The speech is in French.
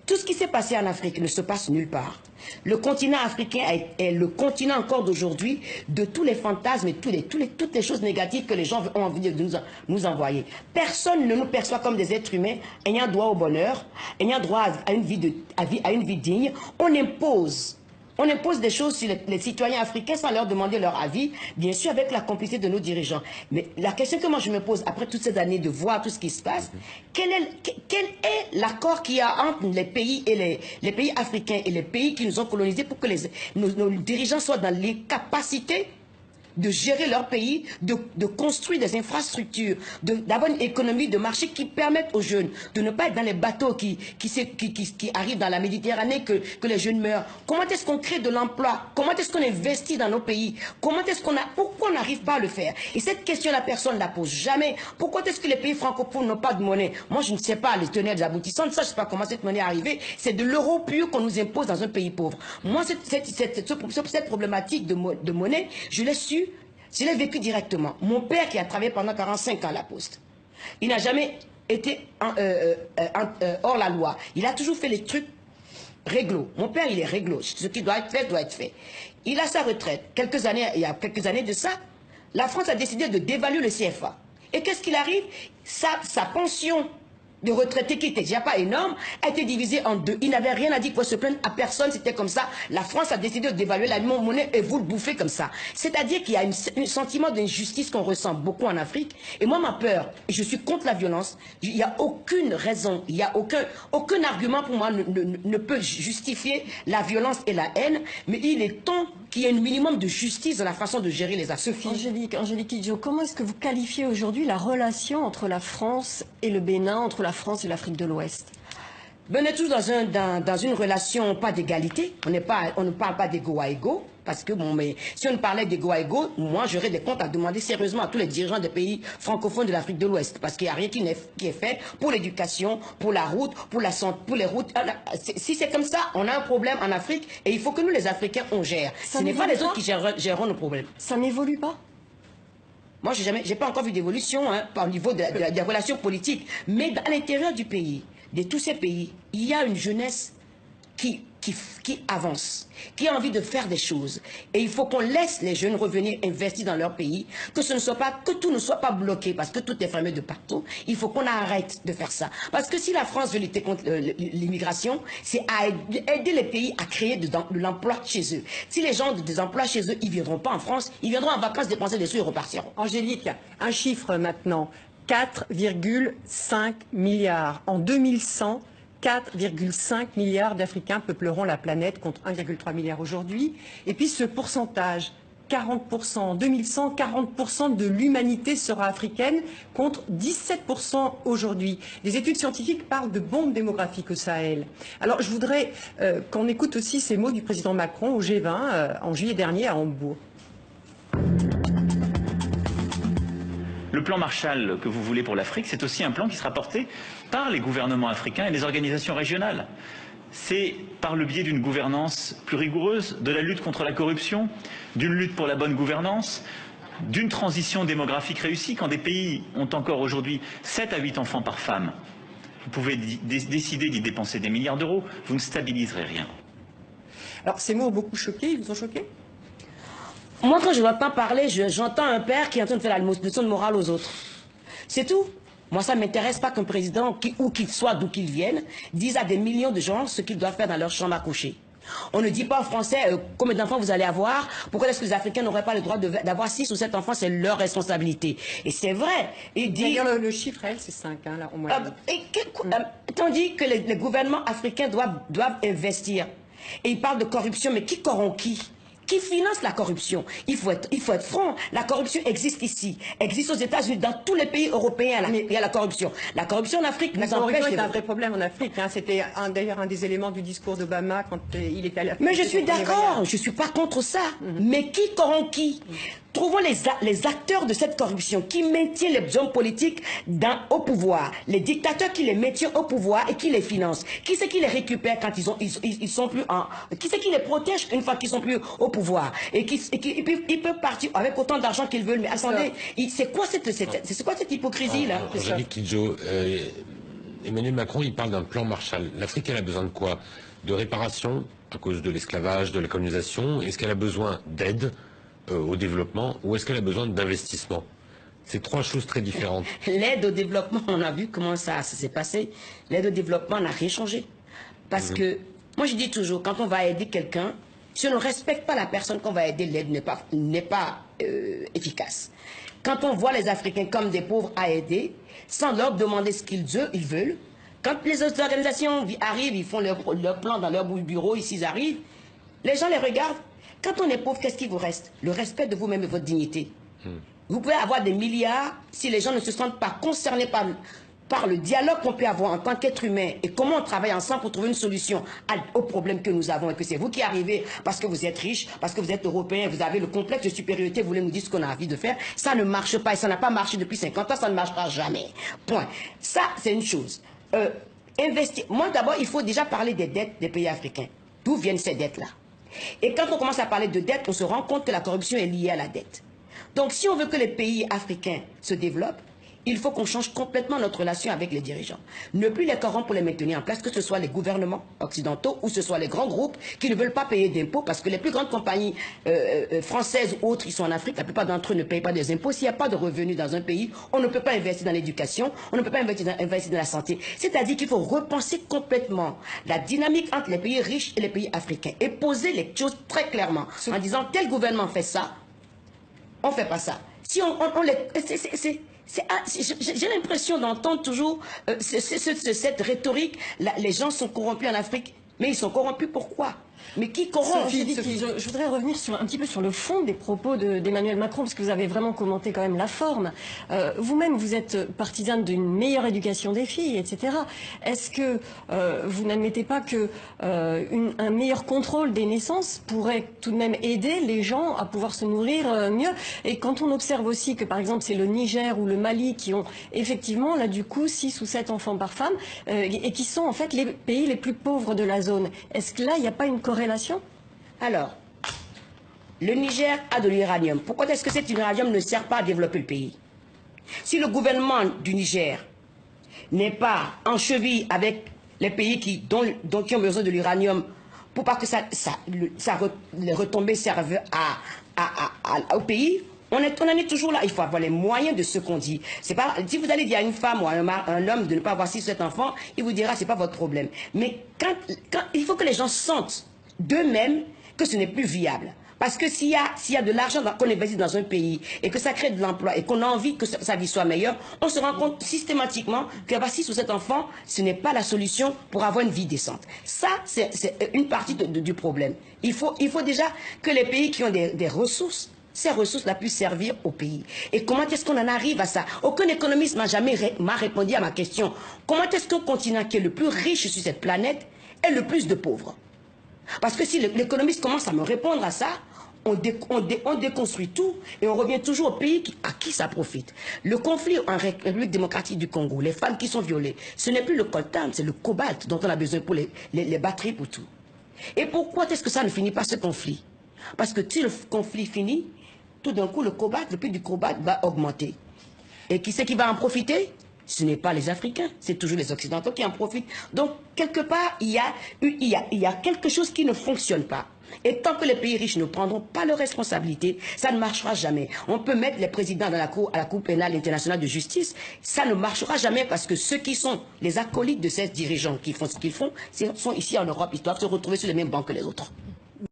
tout ce qui s'est passé en Afrique ne se passe nulle part. Le continent africain est le continent encore d'aujourd'hui de tous les fantasmes et toutes les choses négatives que les gens ont envie de nous envoyer. Personne ne nous perçoit comme des êtres humains ayant droit au bonheur, ayant droit à une vie digne. On impose des choses sur les citoyens africains sans leur demander leur avis, bien sûr avec la complicité de nos dirigeants. Mais la question que moi je me pose, après toutes ces années de voir tout ce qui se passe, quel est l'accord qu'il y a entre les pays et les pays africains et les pays qui nous ont colonisés pour que nos dirigeants soient dans les capacités de gérer leur pays, de construire des infrastructures, d'avoir une économie de marché qui permette aux jeunes de ne pas être dans les bateaux qui arrivent dans la Méditerranée que les jeunes meurent. Comment est-ce qu'on crée de l'emploi? Comment est-ce qu'on investit dans nos pays? Pourquoi on n'arrive pas à le faire? Et cette question, la personne ne la pose jamais. Pourquoi est-ce que les pays francophones n'ont pas de monnaie? Moi, je ne sais pas les tenants des aboutissants. Ça, je ne sais pas comment cette monnaie est arrivée. C'est de l'euro pur qu'on nous impose dans un pays pauvre. Moi, cette problématique de monnaie, je l'ai su. Je l'ai vécu directement. Mon père qui a travaillé pendant 45 ans à la Poste, il n'a jamais été hors la loi. Il a toujours fait les trucs réglo. Mon père, il est réglo. Ce qui doit être fait, doit être fait. Il a sa retraite. Il y a quelques années de ça, la France a décidé de dévaluer le CFA. Et qu'est-ce qu'il arrive? Sa pension de retraités qui n'était déjà pas énorme, a été divisé en deux. Il n'avait rien à dire pour se plaindre à personne, c'était comme ça. La France a décidé de dévaluer la monnaie et vous le bouffez comme ça. C'est-à-dire qu'il y a un sentiment d'injustice qu'on ressent beaucoup en Afrique. Et moi, ma peur, et je suis contre la violence, il n'y a aucune raison, il n'y a aucun argument pour moi ne peut justifier la violence et la haine, mais il est temps qu'il y ait un minimum de justice dans la façon de gérer les affaires. Angélique Kidjo, comment est-ce que vous qualifiez aujourd'hui la relation entre la France et le Bénin, entre la France et l'Afrique de l'Ouest? On est tous dans une relation pas d'égalité. On ne parle pas d'égo à égo. Parce que, bon, mais si on parlait d'égo à égo, moi, j'aurais des comptes à demander sérieusement à tous les dirigeants des pays francophones de l'Afrique de l'Ouest. Parce qu'il n'y a rien qui est fait pour l'éducation, pour la route, pour la santé, pour les routes. Si c'est comme ça, on a un problème en Afrique et il faut que nous, les Africains, on gère. Ce n'est pas les autres qui géreront nos problèmes. Ça n'évolue pas? Moi, j'ai pas encore vu d'évolution au niveau des relations politiques. Mais à l'intérieur du pays, de tous ces pays, il y a une jeunesse qui avance, qui a envie de faire des choses. Et il faut qu'on laisse les jeunes revenir investir dans leur pays, que tout ne soit pas bloqué, parce que tout est fermé de partout. Il faut qu'on arrête de faire ça. Parce que si la France veut lutter contre l'immigration, c'est à aider les pays à créer de l'emploi chez eux. Si les gens ont des emplois chez eux, ils ne viendront pas en France, ils viendront en vacances dépenser des sous et repartiront. Angélique, un chiffre maintenant, 4,5 milliards. En 2100, 4,5 milliards d'Africains peupleront la planète contre 1,3 milliard aujourd'hui. Et puis ce pourcentage, 40%. En 2100, 40% de l'humanité sera africaine contre 17% aujourd'hui. Les études scientifiques parlent de bombe démographique au Sahel. Alors je voudrais qu'on écoute aussi ces mots du président Macron au G20 en juillet dernier à Hambourg. Le plan Marshall que vous voulez pour l'Afrique, c'est aussi un plan qui sera porté par les gouvernements africains et les organisations régionales. C'est par le biais d'une gouvernance plus rigoureuse, de la lutte contre la corruption, d'une lutte pour la bonne gouvernance, d'une transition démographique réussie. Quand des pays ont encore aujourd'hui 7 à 8 enfants par femme, vous pouvez décider d'y dépenser des milliards d'euros, vous ne stabiliserez rien. Alors ces mots ont beaucoup choqué, ils vous ont choqué? Moi, quand je l'entends parler, j'entends un père qui est en train de faire la leçon de morale aux autres. C'est tout. Moi, ça ne m'intéresse pas qu'un président, où qu'il soit, d'où qu'il vienne, dise à des millions de gens ce qu'ils doivent faire dans leur chambre à coucher. On ne dit pas en français combien d'enfants vous allez avoir. Pourquoi est-ce que les Africains n'auraient pas le droit d'avoir 6 ou 7 enfants? C'est leur responsabilité. Et c'est vrai. D'ailleurs, le chiffre, c'est 5, hein, là, au moins. Tandis que les gouvernements africains doivent investir. Et ils parlent de corruption, mais qui corrompt qui? Qui finance la corruption? Il faut être franc. La corruption existe ici, existe aux États-Unis, dans tous les pays européens. Il y a la corruption. La corruption en Afrique nous empêche. La corruption est un vrai problème en Afrique. Hein. C'était d'ailleurs un des éléments du discours d'Obama quand il était à la. Mais je suis d'accord. Je suis pas contre ça. Mais qui corrompt qui? Trouvons les acteurs de cette corruption qui maintiennent les hommes politiques au pouvoir, les dictateurs qui les maintiennent au pouvoir et qui les financent. Qui c'est qui les récupère quand ils sont plus en... Qui c'est qui les protège une fois qu'ils sont plus au pouvoir? Ils peuvent partir avec autant d'argent qu'ils veulent. Mais attendez, c'est quoi cette hypocrisie-là? Angélique Kidjo, Emmanuel Macron, il parle d'un plan Marshall. L'Afrique, elle a besoin de quoi? De réparation à cause de l'esclavage, de la colonisation? Est-ce qu'elle a besoin d'aide au développement ou est-ce qu'elle a besoin d'investissement? C'est trois choses très différentes. L'aide au développement, on a vu comment ça s'est passé. L'aide au développement n'a rien changé. Parce que, moi je dis toujours, quand on va aider quelqu'un, si on ne respecte pas la personne qu'on va aider, l'aide n'est pas efficace. Quand on voit les Africains comme des pauvres à aider, sans leur demander ce qu'ils veulent, quand les autres organisations arrivent, ils font leur plan dans leur bureau, ici ils arrivent, les gens les regardent. Quand on est pauvre, qu'est-ce qui vous reste? Le respect de vous-même et votre dignité. Vous pouvez avoir des milliards, si les gens ne se sentent pas concernés par le dialogue qu'on peut avoir en tant qu'être humain et comment on travaille ensemble pour trouver une solution aux problèmes que nous avons et que c'est vous qui arrivez parce que vous êtes riche, parce que vous êtes européen, vous avez le complexe de supériorité, vous voulez nous dire ce qu'on a envie de faire, ça ne marche pas et ça n'a pas marché depuis 50 ans, ça ne marchera jamais. Point. Ça, c'est une chose. Investir. Moi, d'abord, il faut déjà parler des dettes des pays africains. D'où viennent ces dettes-là? Et quand on commence à parler de dettes, on se rend compte que la corruption est liée à la dette. Donc, si on veut que les pays africains se développent, il faut qu'on change complètement notre relation avec les dirigeants. Ne plus les corrompre pour les maintenir en place, que ce soit les gouvernements occidentaux ou ce soit les grands groupes qui ne veulent pas payer d'impôts parce que les plus grandes compagnies françaises ou autres, ils sont en Afrique, la plupart d'entre eux ne payent pas des impôts. S'il n'y a pas de revenus dans un pays, on ne peut pas investir dans l'éducation, on ne peut pas investir dans la santé. C'est-à-dire qu'il faut repenser complètement la dynamique entre les pays riches et les pays africains et poser les choses très clairement en disant tel gouvernement fait ça, on ne fait pas ça. Si j'ai l'impression d'entendre toujours cette rhétorique. Les gens sont corrompus en Afrique, mais ils sont corrompus pourquoi? Mais qui corrompt? Je voudrais revenir un petit peu sur le fond des propos d'Emmanuel Macron, parce que vous avez vraiment commenté quand même la forme. Vous-même, vous êtes partisane d'une meilleure éducation des filles, etc. Est-ce que vous n'admettez pas que un meilleur contrôle des naissances pourrait tout de même aider les gens à pouvoir se nourrir mieux? Et quand on observe aussi que, par exemple, c'est le Niger ou le Mali qui ont effectivement, là, du coup, 6 ou 7 enfants par femme, et qui sont en fait les pays les plus pauvres de la zone. Est-ce que là, il n'y a pas une corrélation? Alors, le Niger a de l'uranium. Pourquoi est-ce que cet uranium ne sert pas à développer le pays? Si le gouvernement du Niger n'est pas en cheville avec les pays qui ont besoin de l'uranium pour pas que les retombées servent au pays, on en est toujours là. Il faut avoir les moyens de ce qu'on dit. Pas, si vous allez dire à une femme ou à un homme de ne pas avoir 6 ou 7 enfants, il vous dira c'est pas votre problème. Mais il faut que les gens sentent d'eux-mêmes que ce n'est plus viable. Parce que s'il y a de l'argent qu'on investit dans un pays et que ça crée de l'emploi et qu'on a envie que sa vie soit meilleure, on se rend compte systématiquement qu'avoir 6 ou 7 enfants, ce n'est pas la solution pour avoir une vie décente. Ça, c'est une partie du problème. Il faut déjà que les pays qui ont des ressources, ces ressources-là puissent servir au pays. Et comment est-ce qu'on en arrive à ça? Aucun économiste m'a répondu à ma question. Comment est-ce qu'un continent qui est le plus riche sur cette planète est le plus de pauvres? Parce que si l'économiste commence à me répondre à ça, on déconstruit tout et on revient toujours au pays à qui ça profite. Le conflit en République démocratique du Congo, les femmes qui sont violées, ce n'est plus le coltan, c'est le cobalt dont on a besoin pour les batteries, pour tout. Et pourquoi est-ce que ça ne finit pas ce conflit? Parce que si le conflit finit, tout d'un coup le prix du cobalt va augmenter. Et qui c'est qui va en profiter? Ce n'est pas les Africains, c'est toujours les Occidentaux qui en profitent. Donc, quelque part, il y a quelque chose qui ne fonctionne pas. Et tant que les pays riches ne prendront pas leurs responsabilités, ça ne marchera jamais. On peut mettre les présidents à la Cour pénale internationale de justice, ça ne marchera jamais parce que ceux qui sont les acolytes de ces dirigeants qui font ce qu'ils font, sont ici en Europe, ils doivent se retrouver sur les mêmes bancs que les autres.